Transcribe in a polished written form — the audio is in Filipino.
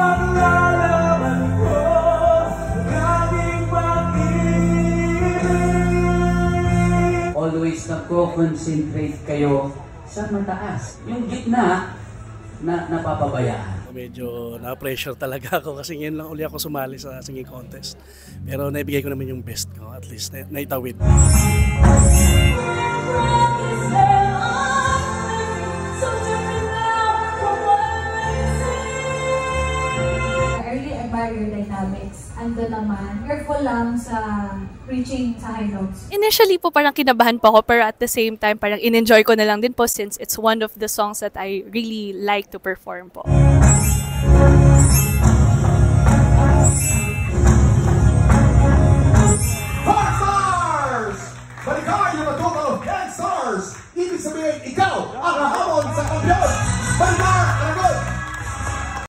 Maglalaman ko ang aking pag-ibig. Always nagko-concentrate kayo sa mataas. Yung gitna, napapabayaan. Medyo na-pressure talaga ako kasi ngayon lang uli ako sumali sa singing contest. Pero naibigay ko naman yung best ko, at least naitawid. Early admire your dynamics. Ando naman, careful lang sa reaching sa high notes. Initially po parang kinabahan po ako, pero at the same time parang in-enjoy ko na lang din po since it's one of the songs that I really like to perform po.